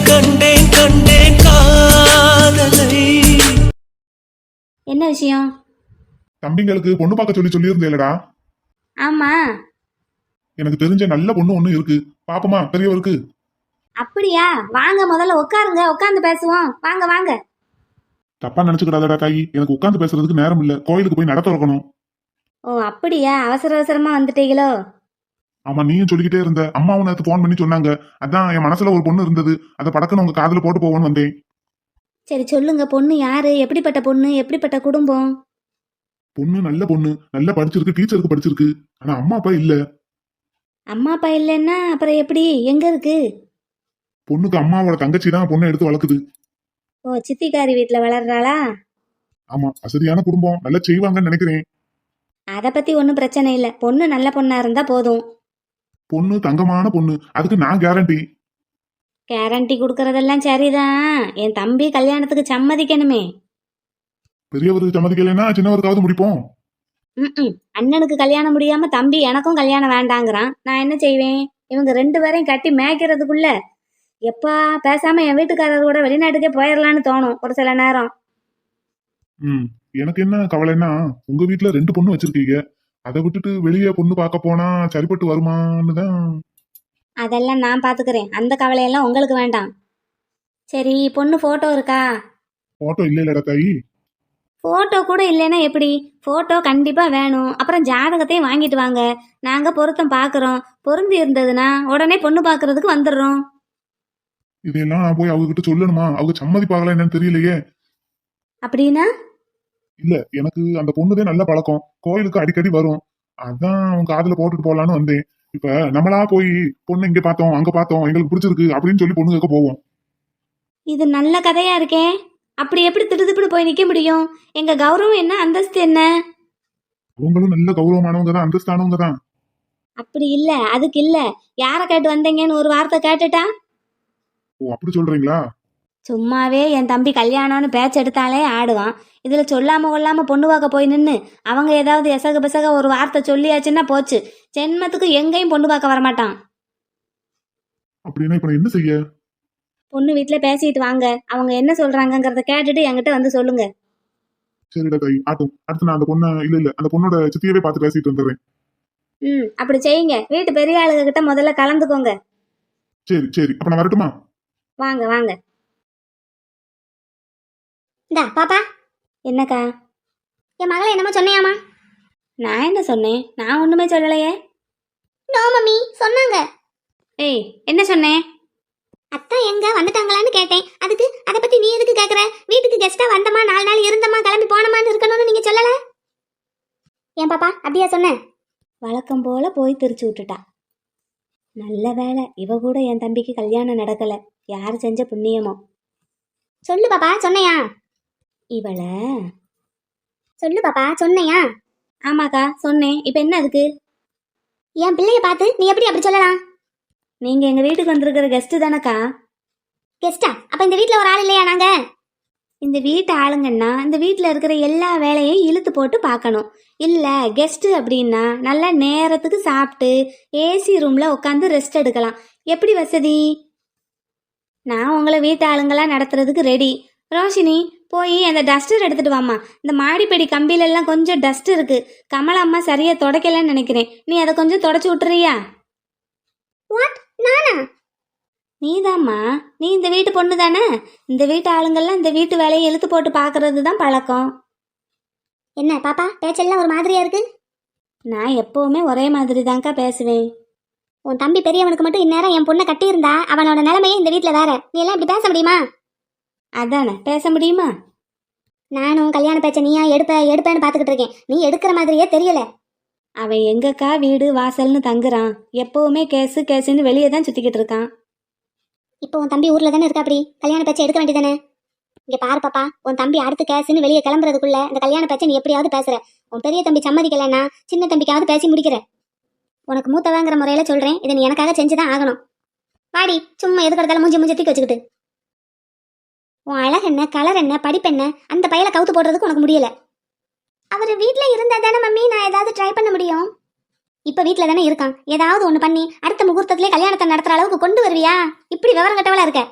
கண்டேன் கண்டேன் காதலை. என்ன விஷயம்? தம்பிங்களுக்கு பொண்ணு பார்க்க சொல்லி சொல்லியிருந்தேலடா. ஆமா. எனக்கு தெரிஞ்ச நல்ல பொண்ணு ஒண்ணு இருக்கு, பாப்போமா பெரியவருக்கு? அப்படியா? வாங்க, முதல்ல உட்காருங்க, உட்காந்து பேசுவோம். வாங்க வாங்க. தப்பா நினைச்சுக்கிடாதடா தாயி, எனக்கு உட்காந்து பேசுறதுக்கு நேரம் இல்ல, கோயிலுக்கு போய் நட திறக்கணும். ஓ அப்படியா? அவசர அவசரமா வந்துட்டீங்களோ? ஆமா, நீயும் சொல்லிக்கிட்டே இருந்த, அம்மாவும் நேத்து போன் பண்ணி சொன்னாங்க. அதான் என் மனசுல ஒரு பொண்ணு இருந்தது, அதை படக்குன்னு உங்க காதுல போட்டு போவோன்னு வந்தேன். சரி சொல்லுங்க, பொண்ணு யாரு? எப்படிப்பட்ட பொண்ணு? எப்படிப்பட்ட குடும்பம்? பொண்ணு நல்ல பொண்ணு, நல்லா படிச்சிருக்கு, டீச்சருக்கு படிச்சிருக்கு. ஆனா அம்மா அப்பா இல்ல. அம்மா அப்பா இல்லைன்னா அப்புறம் எப்படி? எங்க இருக்கு? பொண்ணுக்கு அம்மாவோட தங்கச்சி தான் பொண்ணை எடுத்து வளர்க்குது. ஓ, சித்திக்காரி வீட்டுல வளர்றாளா? ஆமா, அசதியான குடும்பம், நல்லா செய்வாங்கன்னு நினைக்கிறேன். அத பத்தி ஒன்னும் பிரச்சனை இல்ல, பொண்ணு நல்ல பொண்ணா இருந்தா போதும். பொண்ணு தங்கமான பொண்ணு, அதுக்கு நான் கேரண்டி. கேரண்டி கொடுக்கறதெல்லாம் சரிதான், என் தம்பி கல்யாணத்துக்கு சம்மதிக்கணுமே. பெரியவருக்கு சம்மதிக்கலைன்னா சின்னவருக்காவது முடிப்போம். அண்ணனுக்கு கல்யாணம் முடியாம தம்பி எனக்கும் கல்யாணம் வேண்டாங்கிறான். நான் என்ன செய்வேன்? இவங்க 2 பேரையும் கட்டி மேய்க்கிறதுக்குள்ள எப்பா பேசாம என் வீட்டுக்காரர் கூட வெளிநாட்டுக்கே போயிடலான்னு தோணும் ஒரு சில நேரம். எனக்கு என்ன கவலைன்னா, உங்க வீட்டுல 2 பொண்ணு வச்சிருக்கீங்க, அதை விட்டுட்டு வெளியே பொண்ணு பார்க்க போனா சரிப்பட்டு வருமான்னு தான். அதெல்லாம் நான் பாத்துக்கிறேன், அந்த கவலையெல்லாம் உங்களுக்கு வேண்டாம். சரி, பொண்ணு போட்டோ இருக்கா? போட்டோ இல்லடா தாயி. போட்டோ கூட இல்லைன்னா எப்படி? போட்டோ கண்டிப்பா வேணும். அப்புறம் ஜாதகத்தையும் வாங்கிட்டு வாங்க, நாங்க பொருத்தம் பாக்குறோம். பொருந்தி இருந்ததுன்னா உடனே பொண்ணு பாக்குறதுக்கு வந்துடுறோம். இதெல்லாம் நான் போய் அவங்க கிட்ட சொல்லணுமா? அவங்க சம்மதிப்பாங்களா என்னன்னு தெரியலையே. அப்படின்னா? இல்ல, எனக்கு அந்த பொண்ணுதே நல்ல பழக்கம், கோயிலுக்கு அடிக்கடி வரும். அதான் அவங்க காதுல போட்டுட்டு போலான்னு வந்தேன். இப்ப நம்மளா போய் பொண்ணு இங்க பார்த்தோம் அங்க பார்த்தோம் எங்களுக்கு பிடிச்சிருக்கு அப்படின்னு சொல்லி பொண்ணு கேட்க போவோம். இது நல்ல கதையா இருக்கே. அப்படி எப்படி திடுதிப்புடு போய் நிக்க முடியும்? எங்க கௌரவம் என்ன, அந்தஸ்து என்ன? அவங்களும் நல்ல கௌரவமானவங்க தான், அந்தஸ்தானவங்க தான். அப்படி இல்ல, அதுக்கு இல்ல. யார கேட்டு வந்தீங்கன்னு ஒரு வார்த்தை கேட்டுட்டா? ஓ அப்படி சொல்றீங்களா? சும்மாவே என் தம்பி கல்யாணம்னு பேச்செடுத்தாலே ஆடுவான். இதுல சொல்லாம கொள்ளாம பொண்ணு பார்க்க போய் நின்று அவங்க ஏதாவது எசக பெசக ஒரு வார்த்தை சொல்லியாச்சுன்னா போச்சு, ஜென்மத்துக்கு எங்கேயும் பொண்ணு பார்க்க வரமாட்டான். அப்படின்னா இப்ப என்ன செய்ய? பொண்ணு வீட்டுல பேசிட்டு வாங்க, அவங்க என்ன சொல்றாங்கங்கறத கேட்டுட்டு என்கிட்ட வந்து சொல்லுங்க. சரிடா தாய், ஆட்டும். அடுத்து நான் அந்த பொண்ணை இல்ல அந்த பொண்ணோட சித்தியவே பார்த்து பேசிட்டு வந்துடுறேன். அப்படி செய்யுங்க. வீட்டு பெரிய ஆளுங்க கிட்ட முதல்ல கலந்துக்கோங்க. சரி சரி, அப்ப நான் வரட்டுமா? வாங்க வாங்க. இந்தா பாப்பா. என்னக்கா? என் மகளை என்னமோ சொன்னியாமா? நான் என்ன சொன்னேன்? நான் ஒண்ணுமே சொல்லலையே. நோ மம்மி, சொன்னாங்க. ஏய், என்ன சொன்னேன்? அத்தா எங்க வந்துட்டாங்களான்னு கேட்டேன். அதுக்கு அதை பத்தி நீ எதுக்கு கேக்குற? வீட்டுக்கு கெஸ்டா வந்தமா 4 நாள் இருந்தமா கிளம்பி போனமான்னு இருக்கணும்னு நீங்க சொல்லல. ஏன் பாப்பா அப்படியா சொன்ன? வழக்கம் போல போய் பிரிச்சு விட்டுட்டா. நல்ல வேலை, இவ கூட என் தம்பிக்கு கல்யாணம் நடக்கல. யாரு செஞ்ச புண்ணியமோ. சொல்லு பாப்பா, சொன்னையா? இவள சொல்லு பாப்பா, சொன்னையா? ஆமாக்கா சொன்னேன். இப்ப என்ன அதுக்கு? என் பிள்ளைய பார்த்து நீ எப்படி அப்படி சொல்லலாம்? நீங்க எங்க வீட்டுக்கு வந்திருக்கிற கெஸ்ட் தானக்கா. கெஸ்டா? அப்ப இந்த வீட்ல ஒரு ஆள் இல்லையா நாங்க? இந்த வீட்டு ஆளுங்கன்னா இந்த வீட்டுல இருக்கிற எல்லா வேலையும் இழுத்து போட்டு பார்க்கணும். இல்ல கெஸ்ட் அப்படின்னா நல்லா நேரத்துக்கு சாப்பிட்டு ஏசி ரூம்ல உட்காந்து ரெஸ்ட் எடுக்கலாம். எப்படி வசதி? நான் உங்களை வீட்டு ஆளுங்களா நடத்துறதுக்கு ரெடி. ரோஷினி, போய் அந்த டஸ்டர் எடுத்துட்டு வாமா. இந்த மாடிப்படி கம்பியில எல்லாம் கொஞ்சம் டஸ்ட் இருக்கு. கமலம்மா சரியா துடைக்கலன்னு நினைக்கிறேன். நீ அதை கொஞ்சம் தொடச்சு விட்டுறியா? வாட்? நானா? நீதாம்மா, நீ இந்த வீட்டு பொண்ணு தானே. இந்த வீட்டு ஆளுங்கள்லாம் இந்த வீட்டு வேலையை இழுத்து போட்டு பாக்குறது தான் பழக்கம். என்ன பாப்பா, பேச்செல்லாம் ஒரு மாதிரியா இருக்கு? நான் எப்பவுமே ஒரே மாதிரி தான்க்கா பேசுவேன். உன் தம்பி பெரியவனுக்கு மட்டும் இந்நேரம் என் பொண்ணை கட்டியிருந்தா அவனோட நிலைமையே இந்த வீட்டுல வேற. நீ எல்லாம் இப்படி பேச முடியுமா? அதானே, பேச முடியுமா? நானும் கல்யாண பேச்ச நீயா எடுப்பேன்னு பாத்துக்கிட்டு இருக்கேன். நீ எடுக்கிற மாதிரியே தெரியல. அவன் எங்கக்கா வீடு வாசல்னு தங்குறான்? எப்பவுமே கேசு கேசுன்னு வெளியே தான் சுத்திக்கிட்டு இருக்கான். இப்போ உன் தம்பி ஊர்ல தானே இருக்கா, அப்படி கல்யாண பேச்சை எடுக்க வேண்டியதானே? இங்க பாரு பாப்பா, உன் தம்பி அடுத்து கேசுன்னு வெளியே கிளம்புறதுக்குள்ள இந்த கல்யாண பேச்சை நீ எப்படியாவது பேசுற. உன் பெரிய தம்பி சம்மதிக்கலைன்னா சின்ன தம்பிக்காவது பேசி முடிக்கிற. உனக்கு மூத்தவங்கிற முறையில சொல்றேன், இதை நீ எனக்காக செஞ்சுதான் ஆகணும். வாடி, சும்மா எதுக்கறதால மூஞ்சி தூக்கி வச்சுக்கிட்டு. உன் அழகு என்ன, கலர் என்ன, படிப்பென்ன, அந்த பையல கவுத்து போடுறதுக்கு உனக்கு முடியல. அவர் வீட்டுல இருந்தா தானே மம்மி நான் ஏதாவது ட்ரை பண்ண முடியும். இப்ப வீட்டுல தானே இருக்கான், ஏதாவது ஒண்ணு பண்ணி அடுத்த முகூர்த்தத்திலே கல்யாணத்தை நடத்துற அளவுக்கு கொண்டு வருவியா? இப்படி விவரம் கட்டவளா இருக்க.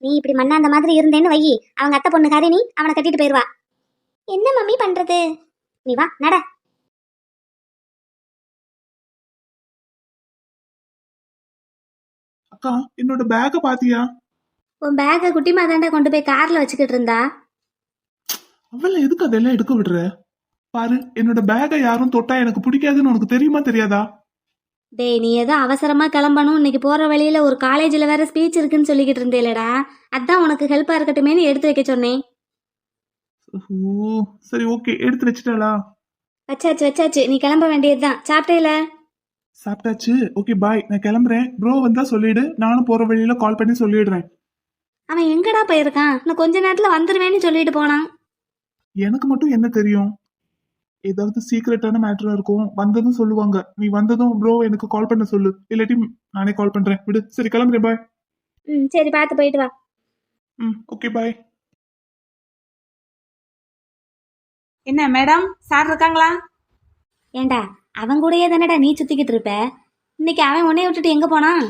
நீ இப்படி மண்ணாந்த மாதிரி இருந்தேன்னு வையி, அவங்க அத்தை பொண்ணு ஹரிணி அவனை கட்டிட்டு போயிருவா. என்ன மம்மி பண்றது? நீ வா நட. அக்கா, என்னோட பேக்க பாத்தியா? உன் பேக்கை குட்டிமா தாண்டா கொண்டு போய் கார்ல வச்சுக்கிட்டு இருந்தா. அவள எதுக்கு அதெல்லாம் எடுக்க விடுற? பாரு, என்னோட பேக்கை யாரும் தொட்டா எனக்கு பிடிக்காதுன்னு உனக்கு தெரியுமா தெரியாதா? டேய், நீ ஏதோ அவசரமா கிளம்பணும், இன்னைக்கு போற வழியில ஒரு காலேஜ்ல வேற ஸ்பீச் இருக்குன்னு சொல்லிக்கிட்டு இருந்தேலடா, அதான் உனக்கு ஹெல்ப்பா இருக்கட்டுமேனு எடுத்து வைக்க சொன்னேன். ஓ சரி, ஓகே, எடுத்து வச்சிட்டாளா? வச்சாச்சு வச்சாச்சு, நீ கிளம்ப வேண்டியதுதான். சாப்பிட்டேல? சாப்பிட்டாச்சு. ஓகே பாய், நான் கிளம்புறேன். ப்ரோ வந்தா சொல்லிடு, நானும் போற வழியில கால் பண்ணி சொல்லிடுறேன். அவன் எங்கடா போயிருக்கான்? இன்னும் கொஞ்ச நேரத்துல வந்துருவேன்னு சொல்லிட்டு போனான். எனக்கு மட்டும் என்ன தெரியும்? ஏதாவது சீக்ரெட்டான மேட்டரா இருக்கும், வந்ததும் சொல்லுவாங்க. நீ வந்ததும் ப்ரோ எனக்கு கால் பண்ண சொல்லு, இல்லாட்டி நானே கால் பண்றேன். விடு. சரி, கிளம்புறேன். பாய். சரி, பார்த்து போயிட்டு வா. Okay bye. என்ன மேடம், சார் இருக்காங்களா? ஏண்டா, அவன் கூடயே தானடா நீ சுத்திக்கிட்டு இருப்ப. இன்னைக்கு அவன் உன்னைய விட்டுட்டு எங்க போனான்?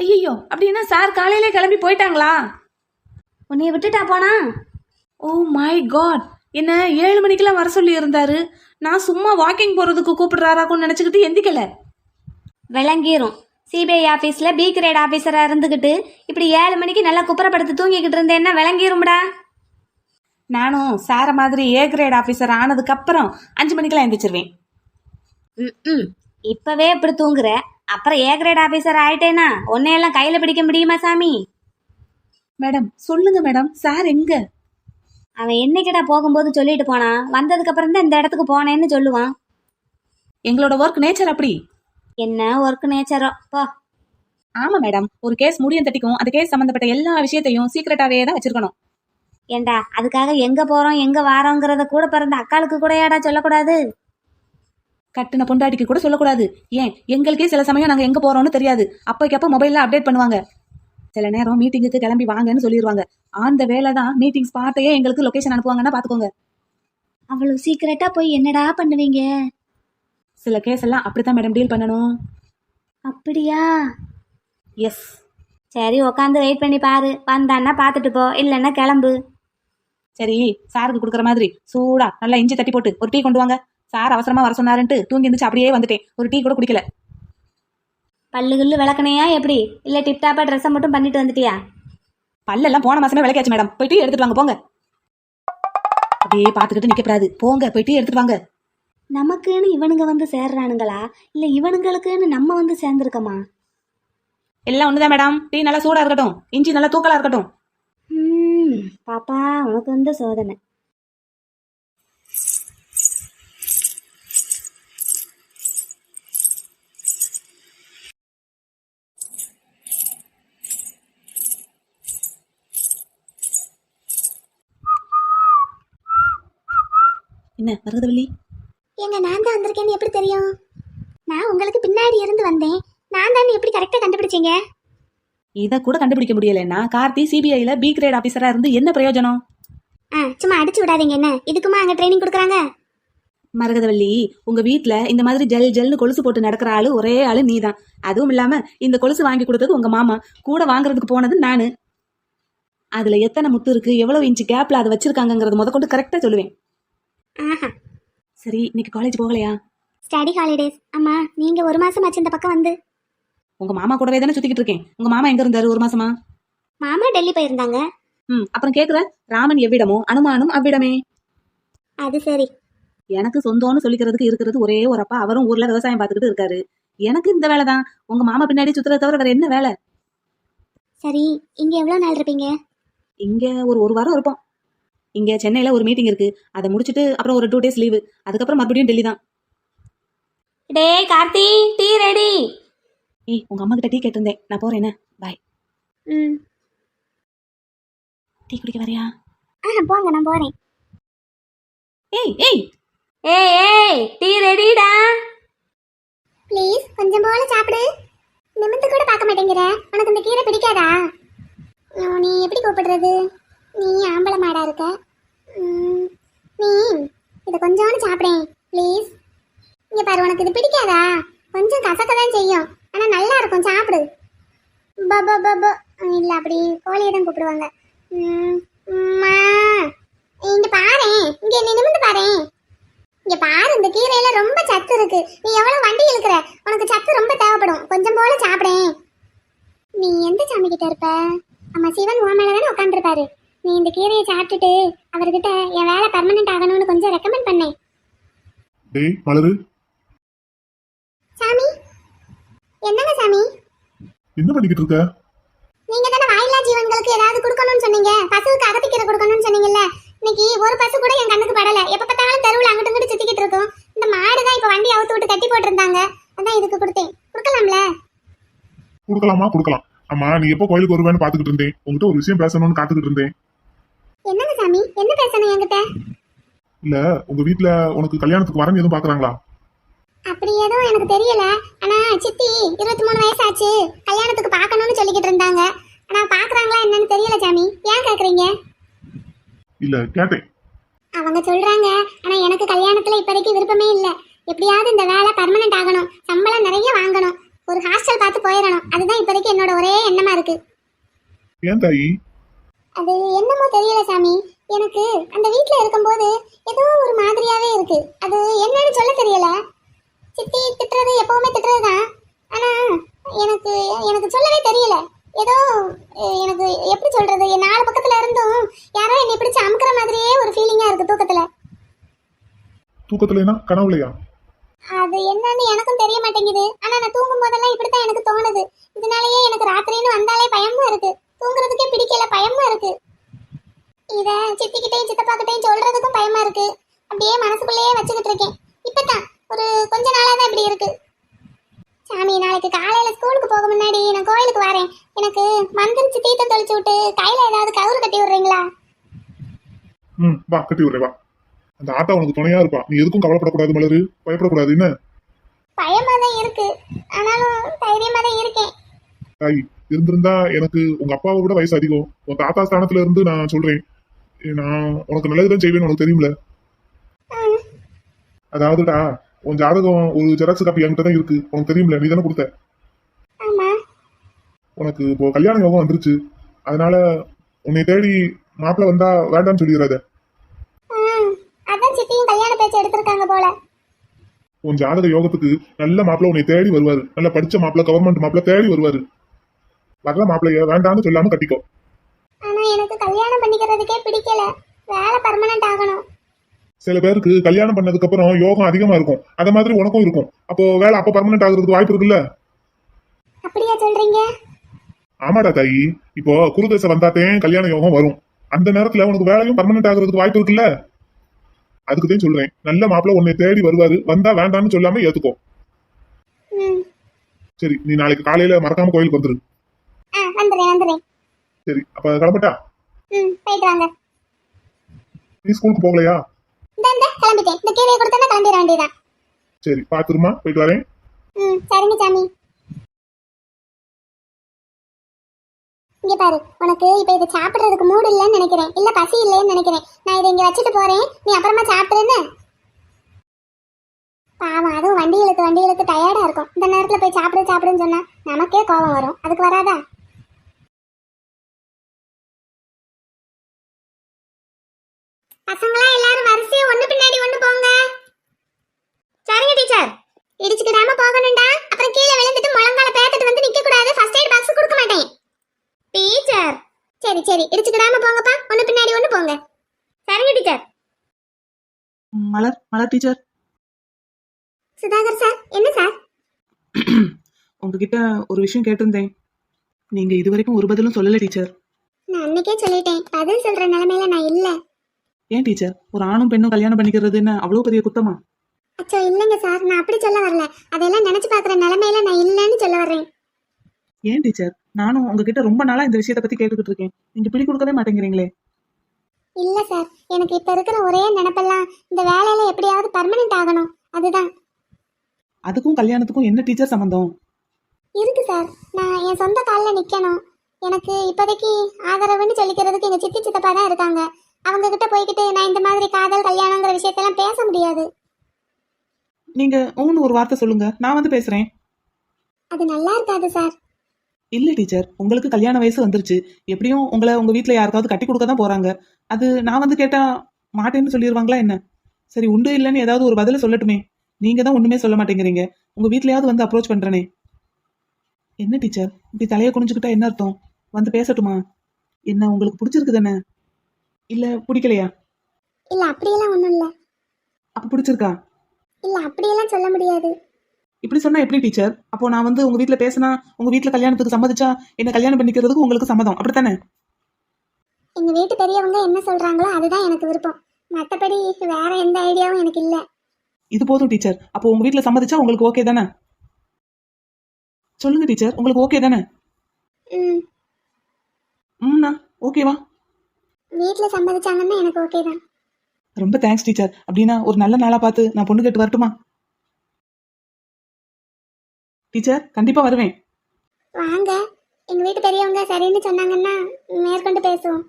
ஐயோ, அப்படின்னா சார் காலையிலே கிளம்பி போயிட்டாங்களா? உன்னைய விட்டுட்டா போனா? ஓ மை காட், என்ன 7 மணிக்கெல்லாம் வர சொல்லி இருந்தாரு. நான் சும்மா வாக்கிங் போறதுக்கு கூப்பிடுறாராக்குன்னு நினைச்சுக்கிட்டு எந்திக்கல. விளங்கிரும். சிபிஐ ஆபீஸ்ல பி கிரேட் ஆபீசரா இருந்துகிட்டு இப்படி 7 மணிக்கு நல்லா குப்புறப்படுத்து தூங்கிக்கிட்டு இருந்தேன்னா விளங்கிரும்டா. நானும் சார மாதிரி ஏ கிரேட் ஆபீசர் ஆனதுக்கு அப்புறம் 5 மணிக்கெல்லாம் எந்திரிச்சிருவேன். இப்பவே இப்படி தூங்குற, அப்புறம் ஏ கிரேட் ஆபீசர் ஆயிட்டேனா உன்னையெல்லாம் கையில பிடிக்க முடியுமா சாமி? மேடம் சொல்லுங்க மேடம், சார் எங்க? அவன் என்னைக்கிடா போகும்போது சொல்லிட்டு போனான், வந்ததுக்கு அப்புறம் தான் இந்த இடத்துக்கு போனேன்னு சொல்லுவான். எங்களோட ஒர்க் நேச்சர் அப்படி. என்ன ஒர்க் நேச்சரோ போ. ஆமா மேடம், ஒரு கேஸ் முடியும் தட்டிக்கும் அந்த கேஸ் சம்பந்தப்பட்ட எல்லா விஷயத்தையும் சீக்கிரட்டாவே தான் வச்சிருக்கணும். ஏண்டா, அதுக்காக எங்க போறோம் எங்க வாரோங்கிறத கூட பிறந்த அக்காளுக்கு கூட ஏடா சொல்லக்கூடாது? கட்டின பொண்டாட்டிக்கு கூட சொல்லக்கூடாது. ஏன், எங்களுக்கே சில சமயம் நாங்க எங்க போறோம்னு தெரியாது. அப்போக்கப்ப மொபைல்ல அப்டேட் பண்ணுவாங்க. சில நேரம் மீட்டிங்குக்கு கிளம்பி வாங்கன்னு சொல்லிடுவாங்க. அந்த வேலை தான் மீட்டிங் ஸ்பாட்டையே எங்களுக்கு லொகேஷன் அனுப்புவாங்கன்னா பாத்துக்கோங்க. அவ்வளவு சீக்கிரட்டா போய் என்னடா பண்ணுவீங்க? சில கேஸ் எல்லாம் அப்படித்தான் மேடம் டீல் பண்ணணும். அப்படியா? எஸ். சரி, உக்காந்து வெயிட் பண்ணி பாரு. வந்தான்னா பாத்துட்டு போ, இல்லைன்னா கிளம்பு. சரி, சாருக்கு கொடுக்குற மாதிரி சூடா நல்லா இஞ்சி தட்டி போட்டு ஒரு டீ கொண்டு வாங்க. சார் அவசரமா வர சொன்னாருன்ட்டு தூங்கி இருந்துச்சு, அப்படியே வந்துட்டேன். ஒரு டீ கூட குடிக்கல. பல்லு கில்லு விளக்கணையா எப்படி? இல்ல டிப்டாப்பா ட்ரெஸ்ஸை மட்டும் பண்ணிட்டு வந்துட்டியா? பல்லெல்லாம் போன மாசமே விளக்காச்சு மேடம். போய் டீ எடுத்துட்டு வாங்க போங்க. அப்படியே பாத்துக்கிட்டு நிக்கப்படாது, போங்க போய் டீ எடுத்துட்டு வாங்க. நமக்குன்னு இவனுங்க வந்து சேர்றானுங்களா, இல்ல இவனுங்களுக்குன்னு நம்ம வந்து சேர்ந்துருக்கமா? எல்லாம் ஒண்ணுதான் மேடம். டீ நல்லா சூடா இருக்கட்டும், இஞ்சி நல்லா தூக்கலா இருக்கட்டும். பாப்பா, உனக்கு வந்து சோதனை. என்ன மருதவள்ளி? எங்க நான் தான் வந்திருக்கேன்னு எப்படி தெரியும்? நான் உங்களுக்கு பின்னாடி இருந்து வந்தேன். நான் தான் எப்படி கரெக்டா கண்டுபிடிச்சீங்க? இதை கூட கண்டுபிடிக்க முடியலன்னா கார்த்தி சிபிஐல பி கிரேட் ஆபீசரா இருந்து என்ன பிரயோஜனம்? சும்மா அடிச்சு விடாதீங்க. என்ன இதுக்குமா அங்க ட்ரைனிங் கொடுக்குறாங்க? மரகதவள்ளி, உங்க வீட்ல இந்த மாதிரி ஜல் ஜல்னு கொலுசு போட்டு நடக்கிற ஆளு ஒரே ஆளு நீதான். அதுவும் இல்லாம இந்த கொலுசு வாங்கி கொடுத்தது உங்க மாமா, கூட வாங்குறதுக்கு போனது நானு. அதுல எத்தனை முத்து இருக்கு, எவ்வளவு இன்ச்சு கேப்ல அதை வச்சிருக்காங்கிறது முதற்கொண்டு கரெக்டா சொல்லுவேன். சரி, இன்னைக்கு காலேஜ் போகலையா? Study holidays. அம்மா, நீங்க 1 மாசம் ஆச்சு இந்த பக்கம் வந்து. உங்க மாமா கூடவே தானே சுத்திக்கிட்டு இருக்கேன். உங்க மாமா எங்க இருந்தாரு 1 மாசமா? மாமா டெல்லி போயிருந்தாங்க. அப்புறம் கேக்குற, ராமன் எவ்விடமோ அனுமானும் அவ்விடமே. அது சரி. எனக்கு சொந்தம்னு சொல்லிக்கிறதுக்கு இருக்கிறது ஒரே ஒரு அப்பா, அவரும் ஊர்ல விவசாயம் பார்த்துக்கிட்டு இருக்காரு. எனக்கு இந்த வேலை தான். உங்க மாமா பின்னாடி சுத்துறத தவிர வேற என்ன வேலை? சரி, இங்க எவ்வளவு நாள் இருப்பீங்க? இங்க ஒரு வாரம் இருப்போம். இங்க சென்னையில ஒரு மீட்டிங் இருக்கு, அதை முடிச்சுட்டு அப்புறம் ஒரு 2 days லீவு. அதுக்கப்புறம் மறுபடியும் டெல்லி தான். டேய் கார்த்தி, டீ ரெடி. உங்க அம்மா கிட்ட டீ கேட்டிருந்தேன், நான் போறேன். என்ன பாய். டீ குடிக்க வரியா? போங்க, நான் போறேன். ஏய் ஏய் ஏய் ஏய், டீ ரெடிடா. ப்ளீஸ் கொஞ்சம் போல சாப்பிடு. நிமிந்து கூட பார்க்க மாட்டேங்கிற. உனக்கு இந்த கீரை பிடிக்காதா? நீ எப்படி கூப்பிடுறது? நீ ஆம்பளை மாடா இருக்க. நீ இதை கொஞ்சோன்னு சாப்பிடேன் ப்ளீஸ். இங்க பாரு, உனக்கு இது பிடிக்காதா? கொஞ்சம் கசக்க தான் செய்யும், ஆனா நல்லா இருக்கும், சாப்பிடு. இல்ல அப்படி கோழியை தான் கூப்பிடுவாங்க. ம், அம்மா, இங்க பாரு, இங்க நீ நிமிந்து பாரு. இங்க பாரு, இந்த கீரையில ரொம்ப சத்து இருக்கு. நீ எவ்வளவு வண்டி இழுக்கிற, உனக்கு சத்து ரொம்ப தேவைப்படும். கொஞ்சம் போல சாப்பிடேன். நீ எந்த சாமி கிட்ட இருப்ப? அம்மா சிவன் உன் மேல தானே உட்காந்துருப்பாரு. நீ இந்த கீரையை சாப்பிட்டுட்டு அவர்கிட்ட என் வேலை பர்மனெண்ட் ஆகணும்னு கொஞ்சம் ரெக்கமெண்ட் பண்ணேன். டேய் மலரு, சாமி, என்னங்க சாமி? என்ன பண்ணிக்கிட்டு இருக்க? நீங்க தானே வாயில்லா ஜீவன்களுக்கு ஏதாவது கொடுக்கணும்னு சொன்னீங்க. பசுவுக்கு அகத்திக்கீரை கொடுக்கணும்னு சொன்னீங்கல்ல. இன்னைக்கு ஒரு பசு கூட என் கண்ணுக்கு படல. எப்ப பார்த்தாலும் தெருவில் அங்கிட்டு இங்கிட்டு சுத்திக்கிட்டு இருக்கும். இந்த மாடு தான் இப்ப வண்டி அவுத்து விட்டு கட்டி போட்டிருந்தாங்க. அதான் இதுக்கு கொடுத்தேன். கொடுக்கலாம்ல? கொடுக்கலாமா? கொடுக்கலாம். அம்மா, நீ எப்போ கோயிலுக்கு வருவேன்னு பாத்துக்கிட்டு இருந்தேன். உங்ககிட்ட ஒரு விஷயம் பேசணும்னு காத்துக்கிட்டு இருந்தேன். என்னங்க சாமி, என்ன பேசணும் என்கிட்ட? இல்ல, உங்க வீட்ல உனக்கு கல்யாணத்துக்கு வரணும் எதுவும் பாக்குறாங்களா? அப்படி எதுவும் எனக்கு தெரியல. ஆனா சித்தி 23 வயசாச்சு, கல்யாணத்துக்கு பார்க்கணும்னு சொல்லிக்கிட்டு இருந்தாங்க. ஆனா பாக்குறாங்களா என்னன்னு தெரியல சாமி. ஏன் கேக்குறீங்க? இல்ல, கேட்டேன். அவங்க சொல்றாங்க. ஆனா எனக்கு கல்யாணத்துல இப்போதைக்கு விருப்பமே இல்ல. எப்படியாவது இந்த வேலை பர்மனெண்ட் ஆகணும், சம்பளம் நிறைய வாங்கணும், ஒரு ஹாஸ்டல் பார்த்து போயிடணும். அதுதான் இப்போதைக்கு என்னோட ஒரே எண்ணமா இருக்கு. ஏன் தாயி? அது என்னமோ தெரியல சாமி. எனக்கு அந்த வீட்ல இருக்கும்போது ஏதோ ஒரு மாதிரியாவே இருக்கு. அது என்னன்னு சொல்ல தெரியல. சித்தி திட்டுறது எப்பவுமே திட்டுறதுதான். ஆனா எனக்கு எனக்கு சொல்லவே தெரியல. ஏதோ எனக்கு எப்படி சொல்றது, என் 4 பக்கத்துல இருந்தும் யாரோ என்னை பிடிச்சு அமுக்குற மாதிரியே ஒரு ஃபீலிங்கா இருக்கு தூக்கத்துல. தூக்கத்துலனா கனவுலையா? அது என்னன்னு எனக்கும் தெரிய மாட்டேங்குது. ஆனா நான் தூங்கும் போதெல்லாம் இப்படித்தான் எனக்கு தோணுது. இதனாலயே எனக்கு ராத்திரின்னு வந்தாலே பயமா இருக்கு. தூங்குறதுக்கே பிடிக்கல, பயமா இருக்கு. இத சித்திக்கிட்டையும் சித்தப்பாக்கிட்டையும் சொல்றதுக்கும் பயமா இருக்கு. அப்படியே மனசுக்குள்ளேயே வச்சுக்கிட்டு இருக்கேன். இப்பதான் ஒரு கொஞ்ச நாளா தான் இப்படி இருக்கு. சாமி, நாளைக்கு காலையில ஸ்கூலுக்கு போக முன்னாடி நான் கோயிலுக்கு வரேன். எனக்கு மந்திரிச்சு தீர்த்தம் தொளிச்சு விட்டு கையில ஏதாவது கவுறு கட்டி விடுறீங்களா? வா, கட்டி விடுறேன், வா. அந்த ஆத்தா உனக்கு துணையா இருப்பா. நீ எதுக்கும் கவலைப்படக்கூடாது மலரு, பயப்படக்கூடாது. என்ன? பயமா தான் இருக்கு, ஆனாலும் தைரியமா தான் இருக்கேன். தாய், இருந்திருந்தா எனக்கு உங்க அப்பாவை விட வயசு அதிகம். உன் தாத்தா ஸ்தானத்துல இருந்து நான் சொல்றேன். நான் உனக்கு நல்லதுதான் செய்வேன்னு உனக்கு தெரியும்ல. அதாவதுடா, உன் ஜாதகம் ஒரு ஜெராக்ஸ் காப்பி என்கிட்ட தான் இருக்கு. உனக்கு தெரியும்ல, நீ தானே கொடுத்த. ஆமா. உனக்கு இப்போ கல்யாண யோகம் வந்துருச்சு. அதனால உன்னை தேடி மாப்பிள்ள வந்தா வேண்டாம்னு சொல்லிடுறாத. அதான் சித்தியும் கல்யாண பேச்சு எடுத்திருக்காங்க போல. உன் ஜாதக யோகத்துக்கு நல்ல மாப்பிள்ள உன்னை தேடி வருவாரு. நல்ல படிச்ச மாப்பிள்ள, கவர்மெண்ட் மாப்பிள்ள தேடி வருவாரு. வர்ற மாப்பிள்ளைய வேண்டாம்னு சொல்லாம கட்டிக்கோ. ஆனா எனக்கு கல்யாணம் பண்ணிக்கிறதுக்கே பிடிக்கல. வேலை பர்மனெண்ட் ஆகணும். சில பேருக்கு கல்யாணம் பண்ணதுக்கு அப்புறம் யோகம் அதிகமா இருக்கும். அத மாதிரி உனக்கும் இருக்கும். அப்போ வேலை அப்போ பர்மனெண்ட் ஆகுறதுக்கு வாய்ப்பு இருக்குல்ல? அப்படியா சொல்றீங்க? ஆமாடா தாயி, இப்போ குருதசை வந்தாத்தே கல்யாண யோகம் வரும். அந்த நேரத்துல உனக்கு வேலையும் பர்மனெண்ட் ஆகுறதுக்கு வாய்ப்பு இருக்குல்ல? அதுக்குதான் சொல்றேன், நல்ல மாப்பிள்ள உன்னை தேடி வருவாரு. வந்தா வேண்டாம்னு சொல்லாம ஏத்துக்கோ. சரி, நீ நாளைக்கு காலையில மறக்காம கோயிலுக்கு வந்துரு. வந்துடுறேன். சரி, அப்ப கிளம்பட்டா? போயிட்டு வாங்க. நீ ஸ்கூலுக்கு போகலையா? இந்த கிளம்பிட்டேன். இந்த கீரையை கொடுத்தா கிளம்பிட வேண்டியதான். சரி, பாத்துருமா, போயிட்டு வரேன். சரிங்க சாமி. இங்க பாரு, உனக்கு இப்ப இதை சாப்பிடுறதுக்கு மூடு இல்லைன்னு நினைக்கிறேன். இல்ல பசி இல்லைன்னு நினைக்கிறேன். நான் இதை இங்க வச்சுட்டு போறேன், நீ அப்புறமா சாப்பிட்டுருன்னு. பாவம், அதுவும் வண்டி இழுத்து டயர்டா இருக்கும். இந்த நேரத்துல போய் சாப்பிடுன்னு சொன்னா நமக்கே கோபம் வரும். அதுக்கு வராதா? பசங்களா எல்லாரும் வரிசையா ஒண்ணு பின்னாடி ஒண்ணு போங்க. சரிங்க டீச்சர். இடிச்சுக்கிடாம போகணும்டா. அப்புறம் கீழே விழுந்துட்டு முழங்கால பேத்துட்டு வந்து நிக்க கூடாது. ஃபர்ஸ்ட் எய்ட் பாக்ஸ் கொடுக்க மாட்டேன். டீச்சர். சரி, இடிச்சுக்கிடாம போங்கப்பா. ஒண்ணு பின்னாடி ஒண்ணு போங்க. சரிங்க டீச்சர். மலர் டீச்சர். சுதாகர் சார். என்ன சார்? உங்ககிட்ட ஒரு விஷயம் கேட்டிருந்தேன். நீங்க இதுவரைக்கும் ஒரு பதிலும் சொல்லல டீச்சர். நான் அன்னைக்கே சொல்லிட்டேன், பதில் சொல்ற நிலைமையில நான் இல்ல. ஏன் டீச்சர், ஒரு ஆணும் பெண்ணும் கல்யாணம் பண்ணிக்கிறதுன்னு அவ்வளவு பெரிய குத்தமா? அச்சோ இல்லைங்க சார், நான் அப்படி சொல்ல வரல. அதெல்லாம் நினைச்சு பாக்குற நிலைமையில நான் இல்லைன்னு சொல்ல வர்றேன். ஏன் டீச்சர், நானும் உங்ககிட்ட ரொம்ப நாளா இந்த விஷயத்தை பத்தி கேட்டுக்கிட்டு இருக்கேன். நீங்க பிடி கொடுக்கவே மாட்டேங்கிறீங்களே. இல்ல சார், எனக்கு இப்ப இருக்கிற ஒரே நினைப்பெல்லாம் இந்த வேலையில எப்படியாவது பர்மனெண்ட் ஆகணும். அதுதான். அதுக்கும் கல்யாணத்துக்கும் என்ன டீச்சர் சம்பந்தம் இருக்கு சார்? நான் என் சொந்த காலில் நிக்கணும். எனக்கு இப்போதைக்கு ஆதரவுன்னு சொல்லிக்கிறதுக்கு எங்க சித்தி சித்தப்பா தான் இருக்காங்க. அவங்க கிட்ட போய்கிட்டு நான் இந்த மாதிரி காதல் கல்யாணங்கிற விஷயத்தெல்லாம் பேச முடியாது. நீங்க ஒன்னு ஒரு வார்த்தை சொல்லுங்க, நான் வந்து பேசுறேன். அது நல்லா இருக்காது சார். இல்ல டீச்சர், உங்களுக்கு கல்யாண வயசு வந்துருச்சு. எப்படியும் உங்களை உங்க வீட்ல யாருக்காவது கட்டி கொடுக்க தான் போறாங்க. அது நான் வந்து கேட்டா மாட்டேன்னு சொல்லிடுவாங்களா என்ன? சரி, உண்டு இல்லைன்னு ஏதாவது ஒரு பதில சொல்லட்டுமே. நீங்க தான் ஒண்ணுமே சொல்ல மாட்டேங்கிறீங்க. உங்க வீட்லயாவது வந்து அப்ரோச் பண்றேனே. என்ன டீச்சர், இப்படி தலையை குனிஞ்சுக்கிட்டா என்ன அர்த்தம்? வந்து பேசட்டுமா? என்ன உங்களுக்கு பிடிச்சிருக்கு தானே? இல்ல பிடிக்கலையா? இல்ல அப்படியெல்லாம் ஒண்ணும் இல்ல. அப்ப பிடிச்சிருக்கா? இல்ல அப்படியெல்லாம் சொல்ல முடியாது. இப்படி சொன்னா எப்படி டீச்சர்? அப்போ நான் வந்து உங்க வீட்ல பேசினா, உங்க வீட்ல கல்யாணத்துக்கு சம்மதிச்சா என்ன கல்யாணம் பண்ணிக்கிறதுக்கு உங்களுக்கு சம்மதம், அப்படித்தானே? எங்க வீட்டு பெரியவங்க என்ன சொல்றாங்களோ அதுதான் எனக்கு விருப்பம். மத்தபடி வேற எந்த ஐடியாவும் எனக்கு இல்ல. இது போதும் டீச்சர். அப்போ உங்க வீட்ல சம்மதிச்சா உங்களுக்கு ஓகே தானே? சொல்லுங்க டீச்சர், உங்களுக்கு ஓகே தானே? ம். ம்ண்ணா ஓகேவா? வீட்ல சம்மதிச்சாங்கன்னா எனக்கு ஓகே தான். ரொம்ப தேங்க்ஸ் டீச்சர். அப்படின்னா ஒரு நல்ல நாளா பார்த்து நான் பொண்ணு கேட்டு வரட்டுமா? டீச்சர் கண்டிப்பா வருவேன். வாங்க. எங்க வீட்டு பெரியவங்க சரின்னு சொன்னாங்கன்னா மேற்கொண்டு பேசுவோம்.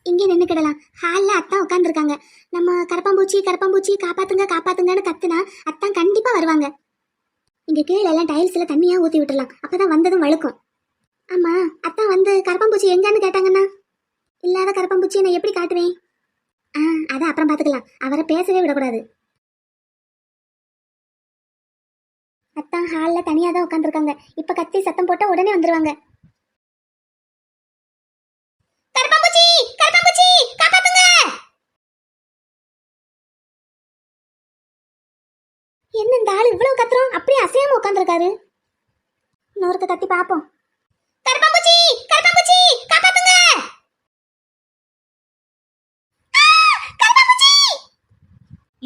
இங்கே நின்னுக்கிடலாம். ஹாலில் அத்தான் உட்காந்துருக்காங்க. நம்ம கரப்பாம்பூச்சி கரப்பாம்பூச்சி காப்பாத்துங்க காப்பாத்துங்கன்னு கத்துனா அத்தான் கண்டிப்பா வருவாங்க. இங்க கீழே எல்லாம் டைல்ஸ்ல தண்ணியா ஊத்தி விட்டுலாம். அப்பதான் வந்ததும் வழுக்கும். ஆமா, அத்தான் வந்து கரப்பாம்பூச்சி எங்கன்னு கேட்டாங்கன்னா இல்லாத கரப்பாம்பூச்சி நான் எப்படி காட்டுவேன்? அதை அப்புறம் பாத்துக்கலாம். அவரை பேசவே விடக்கூடாது. அத்தான் ஹால்ல தனியா தான் உட்காந்துருக்காங்க. இப்ப கத்தி சத்தம் போட்டா உடனே வந்துருவாங்க. கரப்பாம்பூச்சி கரப்பாம்பூச்சி காப்பாத்துங்க! என்ன இந்த ஆளு இவ்வளவு கத்துறோம்? அப்படியே அசையாம உட்காந்துருக்காரு. இன்னொருக்க கத்தி பாப்போம். கரப்பாம்பூச்சி கரப்பாம்பூச்சி காப்பாத்துங்க!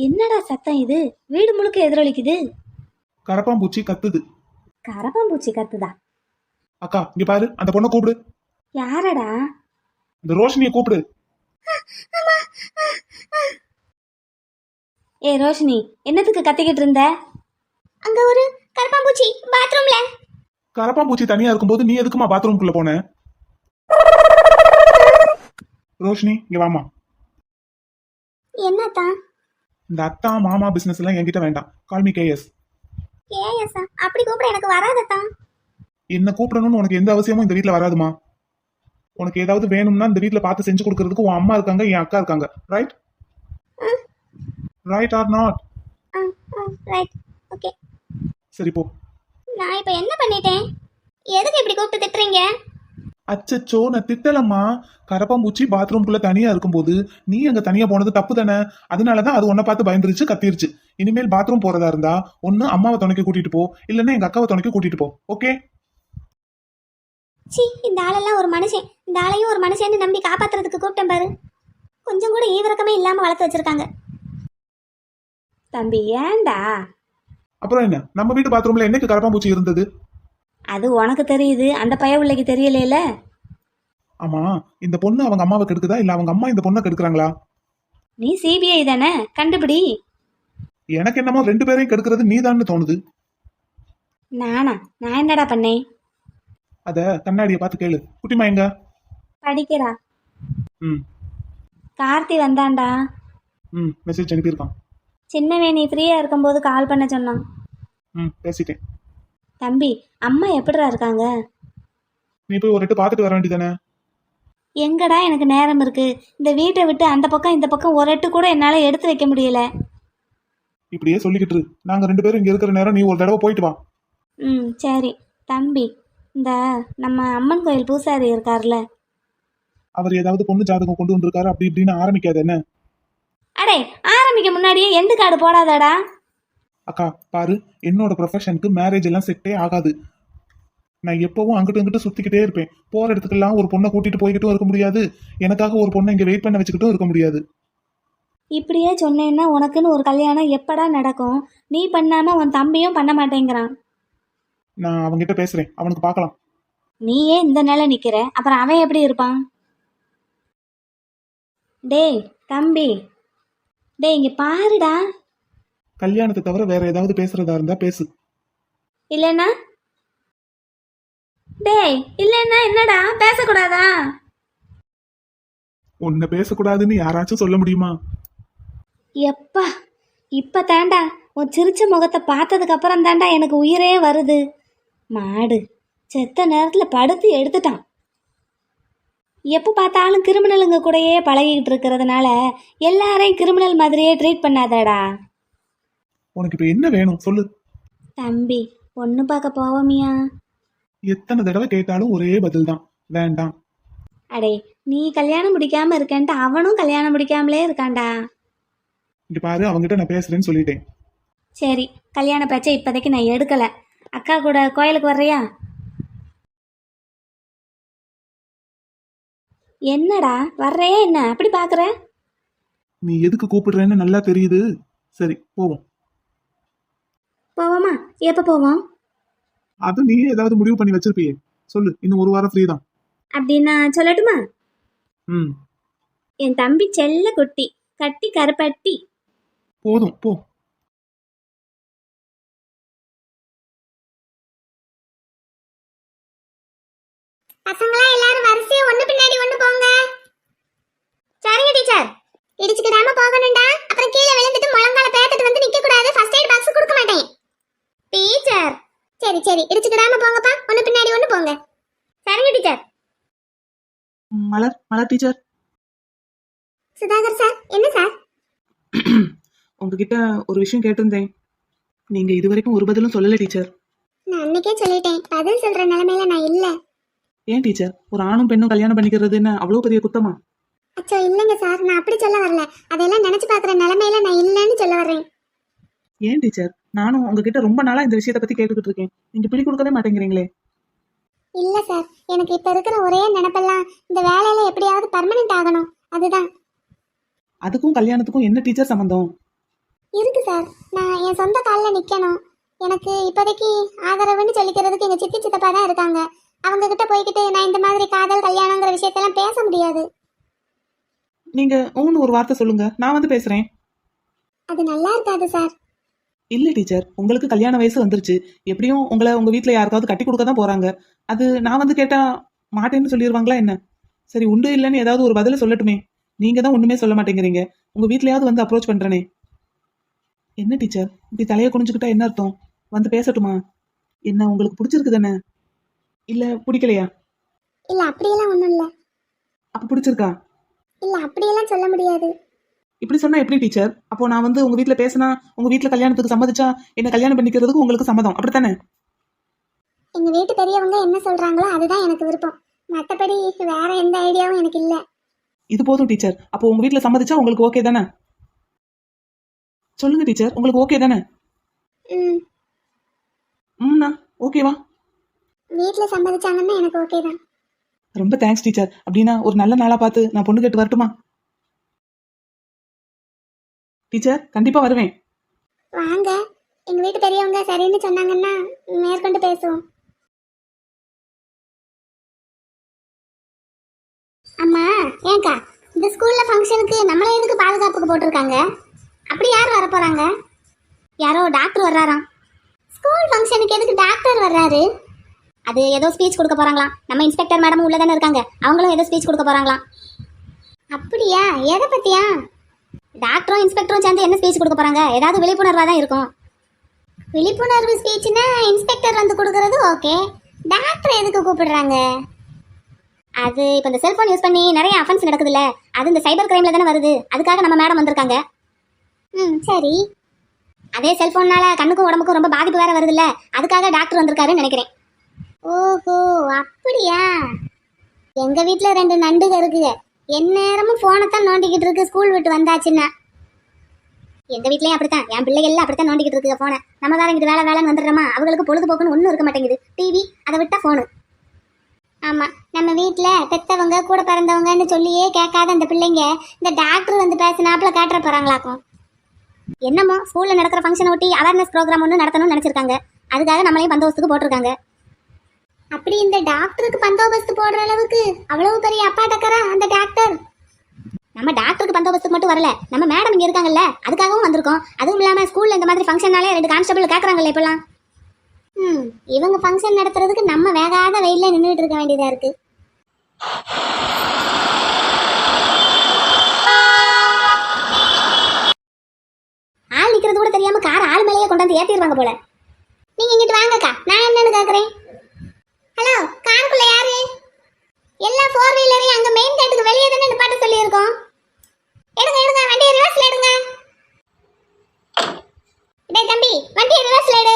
என்னடா சத்தம் இது? வீடு முழுக்க எதிரொலிக்குது. கரப்பாம்பூச்சி கத்துது. கரப்பாம்பூச்சி கத்துதா? அக்கா இங்க பாரு, அந்த பொண்ணை கூப்பிடு. யாரடா? இந்த ரோஷினியை கூப்பிடு. ஏ ரோஷினி, என்னத்துக்கு கத்திக்கிட்டு இருந்த? அங்க ஒரு கரப்பாம்பூச்சி பாத்ரூம்ல. கரப்பாம்பூச்சி தனியா இருக்கும்போது நீ எதுக்குமா பாத்ரூம்குள்ள போன? ரோஷினி இங்க வாமா. என்னத்தா? இந்த அத்தா மாமா பிசினஸ் எல்லாம் என்கிட்ட வேண்டாம். Call me KS. கேஎஸ்ஸா? அப்படி கூப்பிட எனக்கு வராதத்தா. என்ன கூப்பிடணும்னு உனக்கு எந்த அவசியமும் இந்த வீட்ல வராதுமா. உனக்கு ஏதாவது வேணும்னா இந்த வீட்ல பார்த்து செஞ்சு கொடுக்கறதுக்கு உன் அம்மா இருக்காங்க, என் அக்கா இருக்காங்க. Right? Right or not? Right. Okay. சரி போ. நான் இப்ப என்ன பண்ணிட்டேன்? எதுக்கு இப்படி கூப்பிட்டு திட்டுறீங்க? அச்சச்சோ, நான் திட்டலம்மா. கரப்பாம்பூச்சி பாத்ரூம்குள்ள தனியா இருக்கும்போது நீ அங்க தனியா போனது தப்பு தானே. அதனாலதான் அது உன்னை பார்த்து பயந்துருச்சு, கத்திருச்சு. இனிமேல் பாத்ரூம் போறதா இருந்தா ஒன்னு அம்மாவை துணைக்கு கூட்டிட்டு போ, இல்லன்னா எங்க அக்காவை துணைக்கு கூட்டிட்டு போ. ஓகே? சி, இந்த ஆளெல்லாம் ஒரு மனுஷன். இந்த ஆளையும் ஒரு மனுஷன்னு நம்பி காப்பாத்துறதுக்கு கூப்பிட்டேன் பாரு. கொஞ்சம் கூட ஈவிரக்கமே இல்லாம வளர்த்து வச்சிருக்காங்க. தம்பி ஏன்டா? அப்புறம் என்ன, நம்ம வீட்டு பாத்ரூம்ல என்னைக்கு கரப்பாம்பூச்சி இருந்தது? அது உனக்கு தெரியுது, அந்த பய பிள்ளைக்கு தெரியல. ஆமா, இந்த பொண்ணு அவங்க அம்மாவை கெடுக்குதா இல்ல அவங்க அம்மா இந்த பொண்ணை கெடுக்குறாங்களா? நீ சிபிஐ தானே, கண்டுபிடி. எனக்கு என்னமோ ரெண்டு பேரையும் கெடுக்கிறது நீதான்னு தோணுது. நானா? நான் என்னடா பண்ணேன்? அத கண்ணாடியை பார்த்து கேளு. குட்டிமா எங்க? படிக்கிறா. ம் கார்த்தி வந்தான்டா. மெசேஜ் அனுப்பியிருக்கான். சின்னவே நீ ஃப்ரீயா இருக்கும்போது கால் பண்ண சொன்னான். பேசிட்டேன். தம்பி, அம்மா எப்படிடா இருக்காங்க? நீ போய் ஒரு எட்டு பார்த்துட்டு வர வேண்டியதானே? எங்கடா எனக்கு நேரம் இருக்கு? இந்த வீட்டை விட்டு அந்த பக்கம் இந்த பக்கம் ஒரு எட்டு கூட என்னால எடுத்து வைக்க முடியல. இப்படியே சொல்லிக்கிட்டு இரு. நாங்க ரெண்டு பேரும் இங்க இருக்கிற நேரம் நீ ஒரு தடவை போயிட்டு வா. சரி. தம்பி, இந்த நம்ம அம்மன் கோயில் பூசாரி இருக்கார்ல, அவர் ஏதாவது பொண்ணு ஜாதகம் கொண்டு வந்திருக்காரு அப்படி இப்படின்னு ஆரம்பிக்காது என்ன? அடே, ஆரம்பிக்க முன்னாடியே எண்டு கார்டு போடாதடா. அக்கா பாரு, என்னோட ப்ரொஃபஷனுக்கு மேரேஜ் எல்லாம் செட்டே ஆகாது. நான் எப்பவும் அங்கிட்டு இங்கிட்டு சுத்திக்கிட்டே இருப்பேன். போற இடத்துக்கெல்லாம் ஒரு பொண்ணை கூட்டிட்டு போய்கிட்டும் இருக்க முடியாது, எனக்காக ஒரு பொண்ணை இங்க வெயிட் பண்ண வச்சுக்கிட்டும் இருக்க முடியாது. இப்படியே சொன்னேன்னா உனக்குன்னு ஒரு கல்யாணம் எப்படா நடக்கும்? நீ பண்ணாம உன் தம்பியும் பண்ண மாட்டேங்கிறான். நான் அவன்கிட்ட பேசுறேன், அவனுக்கு பார்க்கலாம். நீயே இந்த நிலை நிக்கிற, அப்புறம் அவன் எப்படி இருப்பான்? டேய் தம்பி, டேய் இங்க பாருடா. கல்யாணத்தை தவிர வேற ஏதாவது பேசுறதா இருந்தா பேசு. இல்லைன்னா? டேய் இல்லைன்னா என்னடா, பேசக்கூடாதா? உன்னை பேசக்கூடாதுன்னு யாராச்சும் சொல்ல முடியுமா? எப்பா, இப்ப தாண்டா உன் சிரிச்ச முகத்தை பார்த்ததுக்கு அப்புறம் தாண்டா எனக்கு உயிரே வருது. மாடு செத்த நேரத்தில் படுத்து எடுத்துட்டான். எப்போ பார்த்தாலும் கிரிமினலுங்க கூடயே பழகிக்கிட்டு இருக்கிறதுனால எல்லாரையும் கிரிமினல் மாதிரியே ட்ரீட் பண்ணாதடா. உனக்கு இப்ப என்ன வேணும் சொல்லு. தம்பி பொண்ணு பார்க்க போவோமியா? எத்தனை தடவை கேட்டாலும் ஒரே பதில் தான், வேண்டாம். அடே நீ கல்யாணம் முடிக்காம இருக்கேன்ட்டு அவனும் கல்யாணம் முடிக்காமலே இருக்கான்டா. இங்க பாரு, அவங்ககிட்ட நான் பேசுறேன்னு சொல்லிட்டேன். சரி கல்யாண பேச்சை இப்போதைக்கு நான் எடுக்கல. அக்கா கூட கோயிலுக்கு வர்றியா? என்னடா வர்றையே என்ன அப்படி பார்க்குற? நீ எதுக்கு கூப்பிடுறேன்னு நல்லா தெரியுது. சரி போவோம். போவோமா? எப்போ போவோம்? அது நீ ஏதாவது முடிவு பண்ணி வச்சிருப்பியே, சொல்லு. இன்னும் ஒரு வாரம் ஃப்ரீ தான். அப்படின்னா சொல்லட்டுமா? ம் என் தம்பி செல்ல குட்டி கட்டி கருப்பட்டி. போதும் போ. பசங்களா எல்லாரும் வரிசையா ஒண்ணு பின்னாடி ஒண்ணு போங்க. சரிங்க டீச்சர். இடிச்சுக்கிடாம போகணும்டா. அப்புறம் கீழே விழுந்துட்டு முழங்கால பேத்துட்டு வந்து நிக்க கூடாது. ஃபர்ஸ்ட் எய்ட் பாக்ஸ் கொடுக்க மாட்டேன். டீச்சர். சரி சரி, இடிச்சுக்கிடாம போங்கப்பா. ஒண்ணு பின்னாடி ஒண்ணு போங்க. சரிங்க டீச்சர். மலர் மலர் டீச்சர். சுதாகர் சார். என்ன சார்? உங்ககிட்ட ஒரு விஷயம் கேட்டிருந்தேன். நீங்க இது வரைக்கும் ஒரு பதிலும் சொல்லல டீச்சர். நான் அன்னைக்கே சொல்லிட்டேன், பதில் சொல்ற நிலைமையில நான் இல்ல. ஏன் டீச்சர், ஒரு ஆணும் பெண்ணும் கல்யாணம் பண்ணிக்கிறது என்ன அவ்வளவு பெரிய குத்தமா? அச்சோ இல்லைங்க சார், நான் அப்படி சொல்ல வரல. அதெல்லாம் நினைச்சு பாக்குற நிலைமையில நான் இல்லைன்னு சொல்ல வர்றேன். ஏன் டீச்சர், நானும் உங்ககிட்ட ரொம்ப நாளா இந்த விஷயத்தை பத்தி கேட்டுக்கிட்டு இருக்கேன். நீங்க பிடி கொடுக்கவே மாட்டேங்கிறீங்களே. இல்ல சார், எனக்கு இப்ப இருக்கிற ஒரே நினைப்பெல்லாம் இந்த வேலையில எப்படியாவது பர்மனெண்ட் ஆகணும், அதுதான். அதுக்கும் கல்யாணத்துக்கும் என்ன டீச்சர் சம்பந்தம்? இருக்கு சார். நான் என் சொந்த காலில் நிக்கணும். எனக்கு இப்போதைக்கு ஆதரவுன்னு சொல்லிக்கிறதுக்கு எங்க சித்தி சித்தப்பா தான் இருக்காங்க. அவங்க கிட்ட போய்கிட்டு நான் இந்த மாதிரி காதல் கல்யாணங்கிற விஷயத்தெல்லாம் பேச முடியாது. நீங்க ஊன்னு ஒரு வார்த்தை சொல்லுங்க, நான் வந்து பேசுறேன். அது நல்லா இருக்காது சார். இல்ல டீச்சர், உங்களுக்கு கல்யாண வயசு வந்துருச்சு. எப்படியும் உங்களை உங்க வீட்டுல யாருக்காவது கட்டி கொடுக்க தான் போறாங்க. அது நான் வந்து கேட்டா மாட்டேன்னு சொல்லிடுவாங்களா என்ன? சரி உண்டு இல்லைன்னு ஏதாவது ஒரு பதில சொல்லட்டுமே. நீங்க தான் ஒண்ணுமே சொல்ல மாட்டேங்கிறீங்க. உங்க வீட்லயாவது வந்து அப்ரோச் பண்றேனே. என்ன டீச்சர் இப்படி தலையை குனிஞ்சுக்கிட்டா என்ன அர்த்தம்? வந்து பேசட்டுமா? என்ன உங்களுக்கு பிடிச்சிருக்கு தானே, இல்ல பிடிக்கலையா? இல்ல அப்படியெல்லாம் ஒண்ணும் இல்ல. அப்ப பிடிச்சிருக்கா? இல்ல அப்படியெல்லாம் சொல்ல முடியாது. இப்படி சொன்னா எப்படி டீச்சர்? அப்போ நான் வந்து உங்க வீட்டுல பேசினா உங்க வீட்டுல கல்யாணத்துக்கு சம்மதிச்சா என்ன கல்யாணம் பண்ணிக்கிறதுக்கு உங்களுக்கு சம்மதம், அப்படித்தானே? எங்க வீட்டு பெரியவங்க என்ன சொல்றாங்களோ அதுதான் எனக்கு விருப்பம். மற்றபடி வேற எந்த ஐடியாவும் எனக்கு இல்ல. இது போதும் டீச்சர். அப்போ உங்க வீட்டுல சம்மதிச்சா உங்களுக்கு ஓகே தானே? சொல்லுங்க டீச்சர், உங்களுக்கு ஓகே தானே? ம் ம்ண்ணா ஓகேவா? வீட்டுல சம்மதிச்சாங்கன்னா எனக்கு ஓகே தான். ரொம்ப தேங்க்ஸ் டீச்சர். அப்படின்னா ஒரு நல்ல நாளா பார்த்து நான் பொண்ணு கேட்டு வரட்டுமா? டீச்சர் கண்டிப்பா வருவேன். வாங்க, எங்க வீட்டு பெரியவங்க சரின்னு சொன்னாங்கன்னா மேற்கொண்டு பேசுவோம். அம்மா ஏங்கா, இந்த ஸ்கூல்ல ஃபங்க்ஷனுக்கு நம்மள எதுக்கு பாதுகாப்புக்கு போட்டிருக்காங்க? அப்படி யார் வர போறாங்க? யாரோ டாக்டர் வர்றாராம். ஸ்கூல் ஃபங்க்ஷனுக்கு எதுக்கு டாக்டர் வர்றாரு? அது ஏதோ ஸ்பீச் கொடுக்க போறாங்களாம். நம்ம இன்ஸ்பெக்டர் மேடமும் உள்ள தானே இருக்காங்க, அவங்களும் ஏதோ ஸ்பீச் கொடுக்க போறாங்களாம். அப்படியா? எதை பத்தியா? டாக்டரும் இன்ஸ்பெக்டரும் சேர்ந்து என்ன ஸ்பீச் கொடுக்க போறாங்க? ஏதாவது விழிப்புணர்வாக தான் இருக்கும். விழிப்புணர்வு ஸ்பீச்னா இன்ஸ்பெக்டர் வந்து கொடுக்கறது ஓகே, டாக்டர் எதுக்கு கூப்பிடுறாங்க? அது இப்போ இந்த செல்போன் யூஸ் பண்ணி நிறைய அஃபென்ஸ் நடக்குதுல்ல, அது இந்த சைபர் கிரைம்ல தானே வருது. அதுக்காக நம்ம மேடம் வந்திருக்காங்க. சரி. அதே செல்போன்னால கண்ணுக்கும் உடம்புக்கும் ரொம்ப பாதிப்பு வேற வருதுல்ல, அதுக்காக டாக்டர் வந்திருக்காருன்னு நினைக்கிறேன். ஓஹோ அப்படியா? எங்க வீட்டில் 2 நண்டுக இருக்குங்க. எந்நேரமும் ஃபோனை தான் நோண்டிக்கிட்டு இருக்கு ஸ்கூல் விட்டு வந்தாச்சுன்னா. எங்க வீட்லயும் அப்படித்தான், என் பிள்ளைகள் எல்லாம் அப்படித்தான் நோண்டிக்கிட்டு இருக்கு ஃபோனை. நம்ம வேற இங்கிட்டு வேலை வேலைன்னு வந்துடுறோமா, அவங்களுக்கு பொழுதுபோக்குன்னு ஒன்றும் இருக்க மாட்டேங்குது. டிவி, அதை விட்டா ஃபோனு. ஆமா, நம்ம வீட்டில் பெத்தவங்க கூட பிறந்தவங்கன்னு சொல்லியே கேட்காத அந்த பிள்ளைங்க இந்த டாக்டர் வந்து பேசினாப்புல காட்டுற போறாங்களாக்கும். என்னமோ ஸ்கூல்ல நடக்கிற ஃபங்க்ஷனை ஒட்டி அவேர்னஸ் ப்ரோக்ராம் ஒன்று நடத்தணும்னு நினைச்சிருக்காங்க. அதுக்காக நம்மளையும் பந்தோபஸ்துக்கு போட்டிருக்காங்க. அப்படி இந்த டாக்டருக்கு பந்தோபஸ்து போடுற அளவுக்கு அவ்வளவு பெரிய அப்பா டக்கரா அந்த டாக்டர்? நம்ம டாக்டருக்கு பந்தோபஸ்துக்கு மட்டும் வரல, நம்ம மேடம் இங்க இருக்காங்கல்ல, அதுக்காகவும் வந்திருக்கோம். அதுவும் இல்லாம ஸ்கூல்ல இந்த மாதிரி ஃபங்க்ஷனாலே 2 கான்ஸ்டபிள் கேட்கறாங்கல்ல இப்பெல்லாம். இவங்க ஃபங்க்ஷன் நடத்துறதுக்கு நம்ம வேகாத வெயில்ல நின்றுட்டு இருக்க வேண்டியதா இருக்கு. ஆள் நிக்கிறது கூட தெரியாம கார் ஆள் மேலேயே கொண்டாந்து ஏத்திடுவாங்க போல. நீங்க இங்கிட்டு வாங்கக்கா, நான் என்னன்னு கேக்குறேன். ஹலோ, காருக்குள்ள யாரு? எல்லா 4 வீலரையும் அங்க மெயின் கேட்டுக்கு வெளியே தானே நிப்பாட்ட சொல்லியிருக்கோம். எடுங்க எடுங்க, வண்டியை ரிவர்ஸ்ல எடுங்க. டேய் தம்பி, வண்டியை ரிவர்ஸ்ல எடு.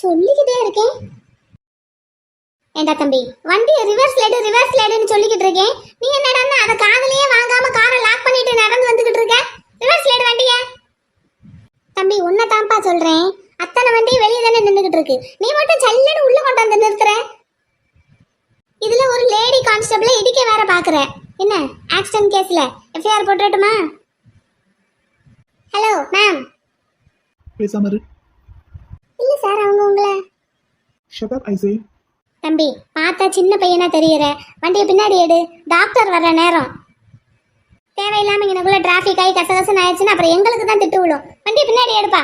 சொல்லிக்கிட்டே இருக்கேன். ஏண்டா தம்பி, வண்டியை ரிவர்ஸ்ல எடுன்னு சொல்லிக்கிட்டு இருக்கேன். நீ என்னடா அதை காதுலயே வாங்காம காரை லாக் பண்ணிட்டு நடந்து வந்துகிட்டு இருக்க? ரிவர்ஸ்ல எடு வண்டிய. தம்பி, உன்னை தான்ப்பா சொல்றேன். அத்தனை வண்டி வெளியே தானே நின்றுகிட்டு இருக்கு, நீ மட்டும் சல்லுன்னு உள்ள கொண்டாந்து நிறுத்துற. இதுல ஒரு லேடி கான்ஸ்டபிளை இடிக்க வேற பாக்குற. என்ன ஆக்சிடென்ட் கேஸ்ல எஃப்ஐஆர் போட்டுட்டுமா? Hello ma'am. பேசாம இரு. இல்ல சார், அவங்க உங்களை. ஷட் அப் ஐ சே. தம்பி, பார்த்தா சின்ன பையனா தெரியற, வண்டியை பின்னாடி எடு, டாக்டர் வர்ற நேரம். தேவையில்லாம எனக்குள்ள டிராஃபிக் ஆகி கசகசன்னு ஆயிடுச்சுன்னா அப்புறம் எங்களுக்கு தான் திட்டு விழும். வண்டியை பின்னாடி எடுப்பா.